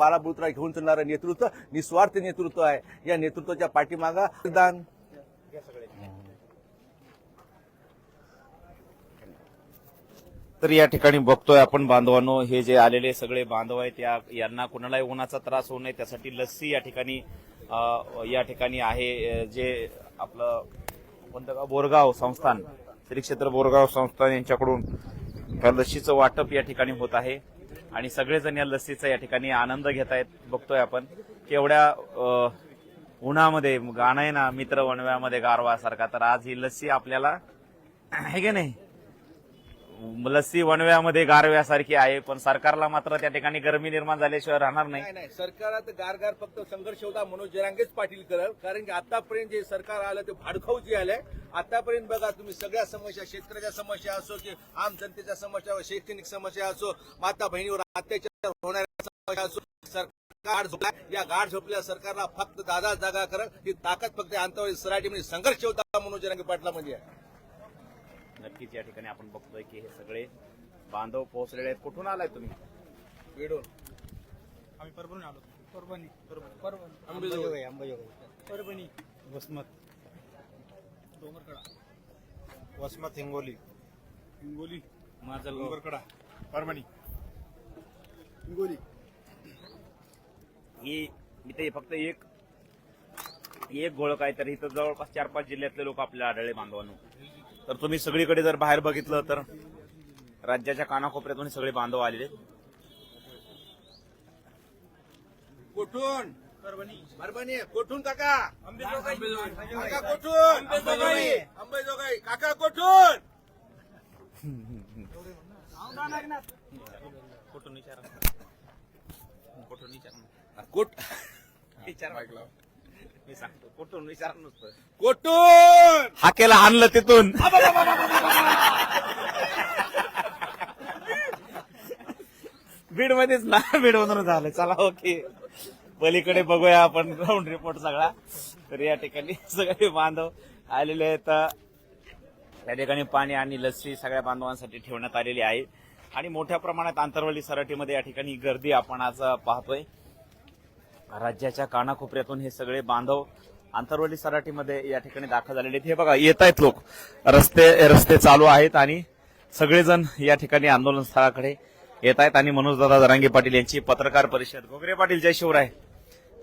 पाराभूतला घेऊन चालणारं नेतृत्व निस्वार्थ नेतृत्व आहे. या नेतृत्वाच्या पाठीमागा दान तर या ठिकाणी बघतोय आपण बांधवांनो, हे जे आलेले सगळे बांधव आहेत यांना कुणालाही उन्हाचा त्रास होऊ नये त्यासाठी लस्सी या ठिकाणी आहे. जे आपलं कोणतं गाव, बोरगाव संस्थान, श्री क्षेत्र बोरगाव संस्थान यांच्याकडून या लस्सीचं वाटप या ठिकाणी होत आहे आणि सगळेजण या लस्सीचा या ठिकाणी आनंद घेत आहेत. बघतोय आपण केवढ्या उन्हामध्ये गाणं आहे ना, मित्र वणव्यामध्ये गारवा सारखा. तर आज ही लस्सी आपल्याला आहे की नाही, लस्सी वणव्यामध्ये गारव्यासारखी आहे, पण सरकारला मात्र त्या ठिकाणी गरमी निर्माण झाल्याशिवाय राहणार नाही. नाही, सरकारात गारगार फक्त संघर्ष होता मनोज जरांगेच पाटील करल. कारण की आतापर्यंत जे सरकार आलं ते भाडखाऊ जे आलंय. आतापर्यंत बघा तुम्ही सगळ्या समस्या, शेतकऱ्याच्या समस्या असो की आम जनतेच्या समस्या, शैक्षणिक समस्या असो, माता बहिणीवर अत्याचार होणाऱ्या समस्या असो, सरकार झोपला. या गाढ झोपल्या सरकारला फक्त दादा जागा करल ही ताकद फक्त आंतरराष्ट्रीय सराटीमध्ये संघर्ष होता मनोज जरांगे पाटलामध्ये. नक्कीच या ठिकाणी आपण बघतोय की हे सगळे बांधव पोहोचलेले आहेत. कुठून आलाय तुम्ही? वेडून आम्ही परभणी आलो. परभणी परभणी वसमत, डोंगरकडा, वसमत, हिंगोली, माझं डोंगरकडा, परभणी, हिंगोली. ही इथे फक्त एक गोळक आहे, तर इथं जवळपास 4-5 जिल्ह्यातले लोक आपल्याला आढळले बांधवांनो. तर तुम्ही सगळीकडे जर बाहेर बघितलं तर राज्याच्या कानाकोपऱ्यातून सगळे बांधव आलेले. कुठून? परभणी. कुठून काका? अंबेजोगाई. काका कुठून? अंबेजोगाई. काका कुठून? कुठून विचारा, मी सांगतो कुठून विचार नसतं. कुठून? हाकेला आणलं तिथून. बीड मध्येच ना, बीड मधून झालं. चला ओके, पलीकडे बघूया आपण ग्राउंड रिपोर्ट सगळा. तर या ठिकाणी सगळे बांधव आलेले आहेत. या ठिकाणी पाणी आणि लस्सी सगळ्या बांधवांसाठी ठेवण्यात आलेली आहे आणि मोठ्या प्रमाणात आंतरवली सराटीमध्ये या ठिकाणी गर्दी आपण आज पाहतोय. राज्याच्या कानाकोपऱ्यातून हे सगळे बांधव आंतरवली सराटीमध्ये या ठिकाणी दाखल झालेले आहेत. हे बघा, येत आहेत लोक, रस्ते चालू आहेत आणि सगळेजण या ठिकाणी आंदोलन स्थळाकडे येत आहेत. आणि मनोजदादा जरांगे पाटील यांची पत्रकार परिषद, घोगरे पाटील जय शिवराय.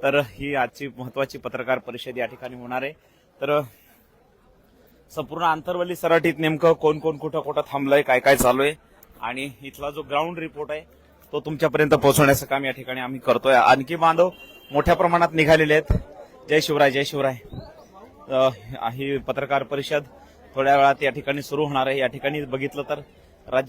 तर ही आजची महत्वाची पत्रकार परिषद या ठिकाणी होणार आहे. तर संपूर्ण आंतरवली सराटीत नेमकं कोण कोण कुठं थांबलंय, काय काय चालू आहे आणि इथला जो ग्राउंड रिपोर्ट आहे तो तुमच्यापर्यंत पोहोचवण्याचं काम या ठिकाणी आम्ही करतोय. आणखी बांधव मोठ्या प्रमाणात निघालेले आहेत. जय शिवराय, जय शिवराय. ही पत्रकार परिषद थोड्या वेळात या ठिकाणी सुरू होणार आहे. या ठिकाणी बघितलं तर राज्य